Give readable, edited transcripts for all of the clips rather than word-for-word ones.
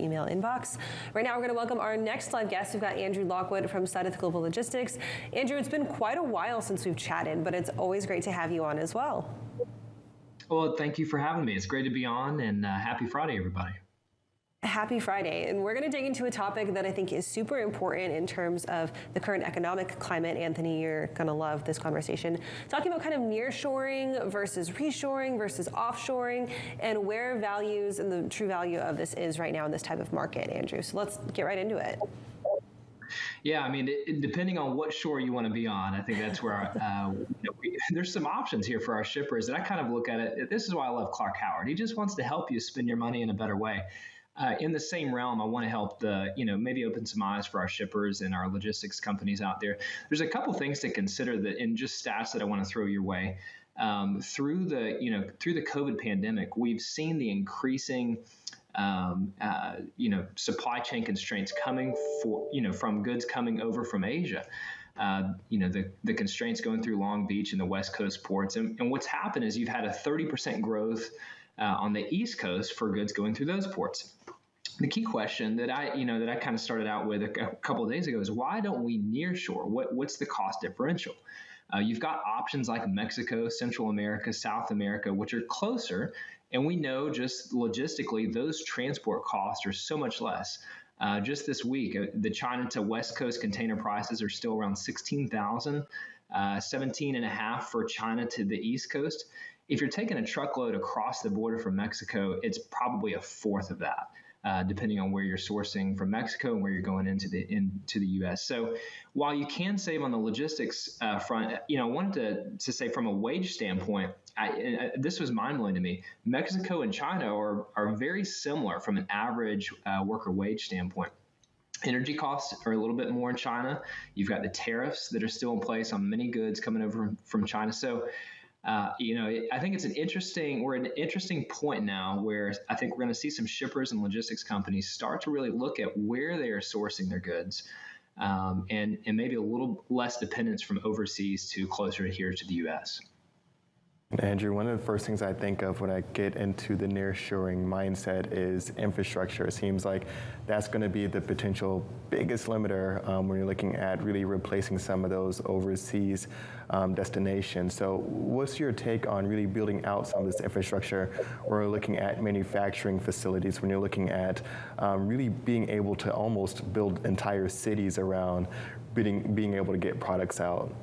email inbox. Right now, we're going to welcome our next live guest. We've got Andrew Lockwood from Sudeth Global Logistics. Andrew, it's been quite a while since we've chatted, but it's always great to have you on as well. Well, thank you for having me. It's great to be on, and happy Friday, everybody. Happy Friday. And we're going to dig into a topic that I think is super important in terms of the current economic climate. Anthony, you're going to love this conversation. Talking about kind of nearshoring versus reshoring versus offshoring and where values and the true value of this is right now in this type of market, Andrew. So let's get right into it. Yeah, I mean, depending on what shore you want to be on, I think that's where there's some options here for our shippers. And I kind of look at it. This is why I love Clark Howard. He just wants to help you spend your money in a better way. In the same realm, I want to help maybe open some eyes for our shippers and our logistics companies out there. There's a couple things to consider that in just stats that I want to throw your way. Through the COVID pandemic, we've seen the increasing supply chain constraints coming from goods coming over from Asia. The constraints going through Long Beach and the West Coast ports. And what's happened is you've had a 30% growth on the East Coast for goods going through those ports. The key question that I kind of started out with a couple of days ago is, why don't we nearshore? What's the cost differential? You've got options like Mexico, Central America, South America, which are closer. And we know just logistically, those transport costs are so much less. Just this week, the China to West Coast container prices are still around 16,000, 17.5 for China to the East Coast. If you're taking a truckload across the border from Mexico, it's probably a fourth of that, depending on where you're sourcing from Mexico and where you're going into the U.S. So while you can save on the logistics front, I wanted to say from a wage standpoint, this was mind-blowing to me. Mexico and China are very similar from an average worker wage standpoint. Energy costs are a little bit more in China. You've got the tariffs that are still in place on many goods coming over from China. So I think we're at an interesting point now where I think we're going to see some shippers and logistics companies start to really look at where they are sourcing their goods, and maybe a little less dependence from overseas to closer here to the U.S. Andrew, one of the first things I think of when I get into the nearshoring mindset is infrastructure. It seems like that's going to be the potential biggest limiter when you're looking at really replacing some of those overseas destinations. So what's your take on really building out some of this infrastructure when we're looking at manufacturing facilities, when you're looking at really being able to almost build entire cities around being able to get products out?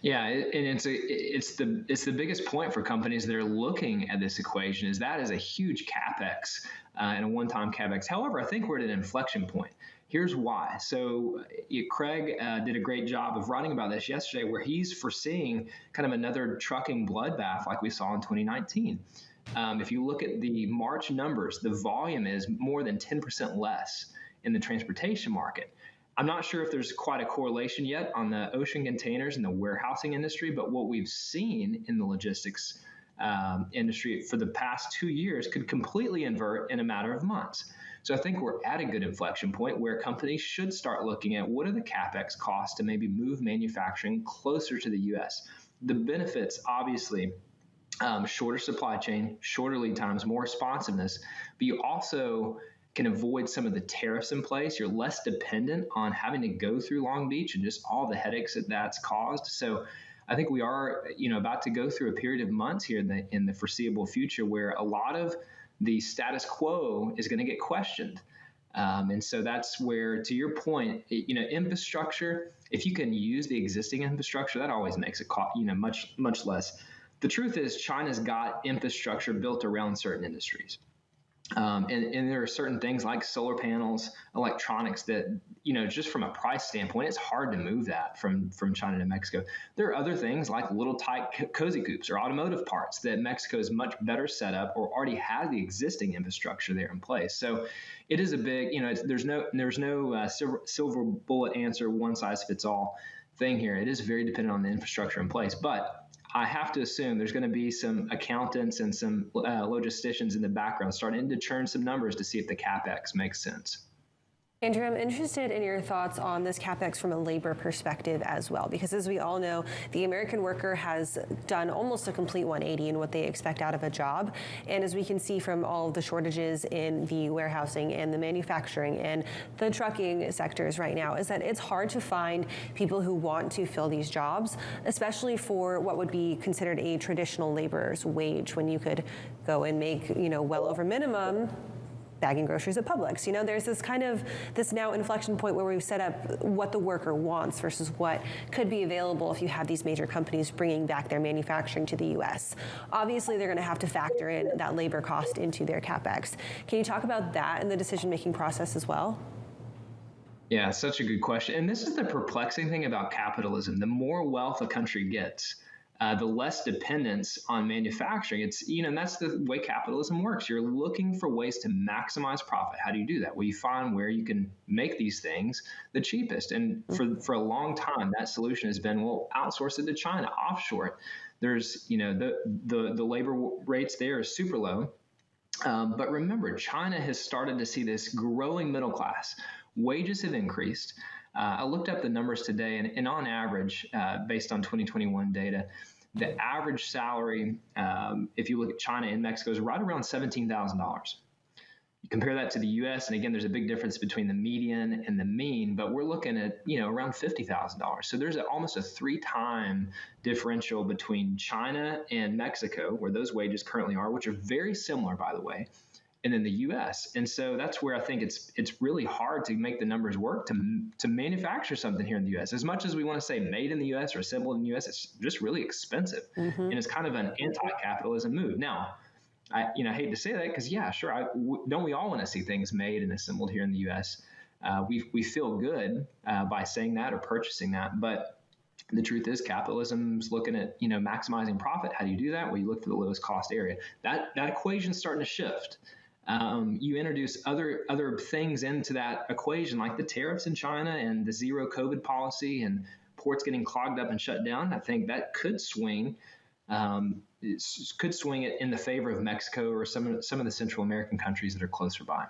Yeah, and it's the biggest point for companies that are looking at this equation is that is a huge capex and a one-time capex. However, I think we're at an inflection point. Here's why. So Craig did a great job of writing about this yesterday, where he's foreseeing kind of another trucking bloodbath like we saw in 2019. If you look at the March numbers, the volume is more than 10% less in the transportation market. I'm not sure if there's quite a correlation yet on the ocean containers and the warehousing industry, but what we've seen in the logistics industry for the past 2 years could completely invert in a matter of months. So I think we're at a good inflection point where companies should start looking at what are the capex costs to maybe move manufacturing closer to the U.S. The benefits, obviously, shorter supply chain, shorter lead times, more responsiveness, but you also can avoid some of the tariffs in place. You're less dependent on having to go through Long Beach and just all the headaches that's caused. So I think we are, about to go through a period of months here in the foreseeable future where a lot of the status quo is going to get questioned. And so that's where, to your point, infrastructure, if you can use the existing infrastructure, that always makes it much, much less. The truth is China's got infrastructure built around certain industries. And there are certain things like solar panels, electronics that, just from a price standpoint, it's hard to move that from China to Mexico. There are other things like little tight cozy coops or automotive parts that Mexico is much better set up or already has the existing infrastructure there in place. So it is a big, there's no silver bullet answer, one size fits all thing here. It is very dependent on the infrastructure in place, but I have to assume there's going to be some accountants and some logisticians in the background starting to churn some numbers to see if the CapEx makes sense. Andrew, I'm interested in your thoughts on this CapEx from a labor perspective as well, because as we all know, the American worker has done almost a complete 180 in what they expect out of a job. And as we can see from all of the shortages in the warehousing and the manufacturing and the trucking sectors right now, is that it's hard to find people who want to fill these jobs, especially for what would be considered a traditional laborer's wage, when you could go and make, well over minimum bagging groceries at Publix. There's this now inflection point where we've set up what the worker wants versus what could be available if you have these major companies bringing back their manufacturing to the U.S. Obviously, they're going to have to factor in that labor cost into their CapEx. Can you talk about that in the decision-making process as well? Yeah, such a good question. And this is the perplexing thing about capitalism. The more wealth a country gets, the less dependence on manufacturing. And that's the way capitalism works. You're looking for ways to maximize profit. How do you do that? Well, you find where you can make these things the cheapest. And for a long time, that solution has been, well, outsource it to China, offshore it. There's, the labor rates there are super low. But remember, China has started to see this growing middle class. Wages have increased. I looked up the numbers today, and on average, based on 2021 data, the average salary, if you look at China and Mexico, is right around $17,000. You compare that to the U.S., and again, there's a big difference between the median and the mean, but we're looking at around $50,000. So there's almost a 3-time differential between China and Mexico, where those wages currently are, which are very similar, by the way, and then the U.S. And so that's where I think it's really hard to make the numbers work to manufacture something here in the U.S. As much as we want to say made in the U.S. or assembled in the U.S., it's just really expensive, and it's kind of an anti-capitalism move. Now, I hate to say that because don't we all want to see things made and assembled here in the U.S.? We feel good by saying that or purchasing that, but the truth is capitalism's looking at maximizing profit. How do you do that? Well, you look for the lowest cost area. That equation's starting to shift. You introduce other things into that equation, like the tariffs in China and the zero COVID policy and ports getting clogged up and shut down. I think that could swing it in the favor of Mexico or some of the Central American countries that are closer by.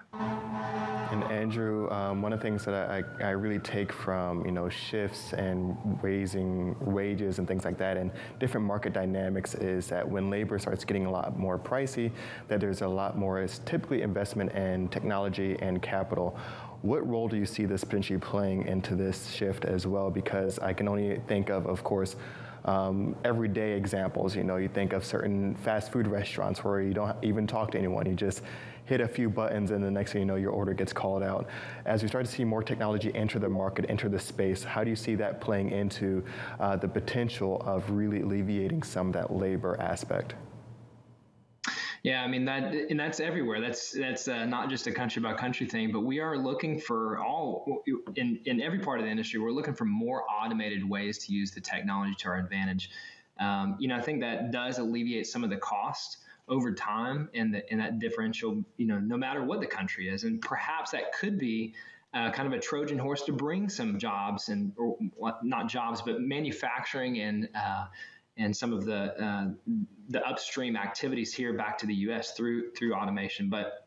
And Andrew, one of the things that I really take from shifts and raising wages and things like that and different market dynamics is that when labor starts getting a lot more pricey, that there's a lot more typically investment in technology and capital. What role do you see this potentially playing into this shift as well? Because I can only think of course, everyday examples. You think of certain fast food restaurants where you don't even talk to anyone. You just hit a few buttons and the next thing you know, your order gets called out. As we start to see more technology enter the market, enter the space, how do you see that playing into the potential of really alleviating some of that labor aspect? Yeah, I mean that's everywhere. That's not just a country by country thing, but we are looking for in every part of the industry. We're looking for more automated ways to use the technology to our advantage. I think that does alleviate some of the cost over time and that differential. No matter what the country is, and perhaps that could be kind of a Trojan horse to bring some jobs or not jobs, but manufacturing and some of the upstream activities here back to the U.S. through automation. But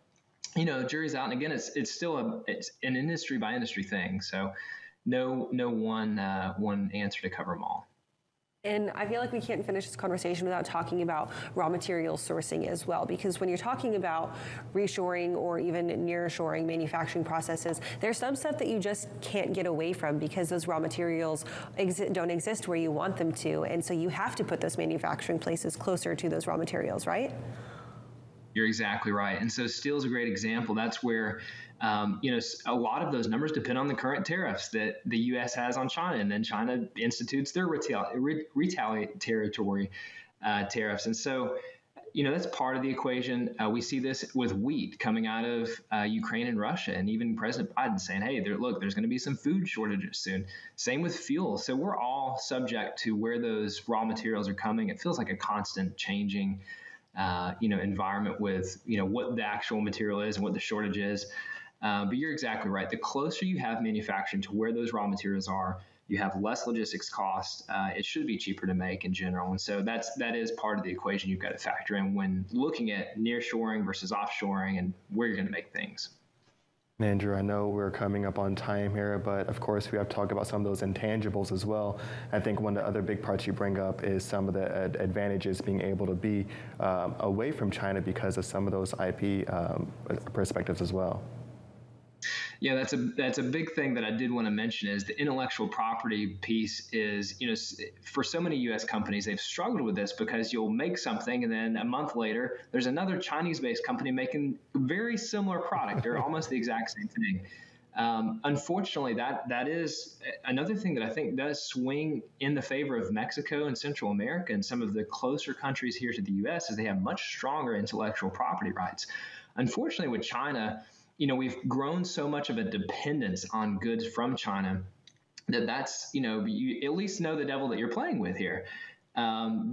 jury's out, and again, it's still it's an industry by industry thing. So no one answer to cover them all. And I feel like we can't finish this conversation without talking about raw material sourcing as well, because when you're talking about reshoring or even nearshoring manufacturing processes, there's some stuff that you just can't get away from because those raw materials don't exist where you want them to. And so you have to put those manufacturing places closer to those raw materials, right? You're exactly right. And so steel is a great example. That's where a lot of those numbers depend on the current tariffs that the U.S. has on China, and then China institutes their retaliatory tariffs. And so, that's part of the equation. We see this with wheat coming out of Ukraine and Russia, and even President Biden saying, hey, there's going to be some food shortages soon. Same with fuel. So we're all subject to where those raw materials are coming. It feels like a constant changing environment with, what the actual material is and what the shortage is. But you're exactly right. The closer you have manufacturing to where those raw materials are, you have less logistics costs. It should be cheaper to make in general. And so that is part of the equation you've got to factor in when looking at nearshoring versus offshoring and where you're going to make things. Andrew, I know we're coming up on time here, but of course we have to talk about some of those intangibles as well. I think one of the other big parts you bring up is some of the advantages being able to be away from China because of some of those IP perspectives as well. Yeah, that's a big thing that I did want to mention is the intellectual property piece is, for so many U.S. companies, they've struggled with this because you'll make something and then a month later, there's another Chinese-based company making a very similar product or almost the exact same thing. Unfortunately, that is another thing that I think does swing in the favor of Mexico and Central America and some of the closer countries here to the U.S. is they have much stronger intellectual property rights. Unfortunately, with China, we've grown so much of a dependence on goods from China that's, you at least know the devil that you're playing with here. From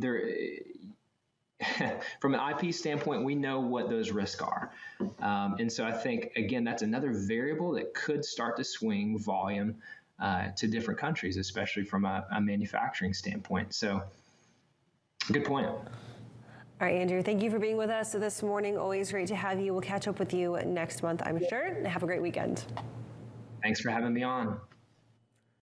an IP standpoint, we know what those risks are. And so I think, again, that's another variable that could start to swing volume to different countries, especially from a manufacturing standpoint. So good point. All right, Andrew, thank you for being with us this morning. Always great to have you. We'll catch up with you next month, I'm sure. Have a great weekend. Thanks for having me on.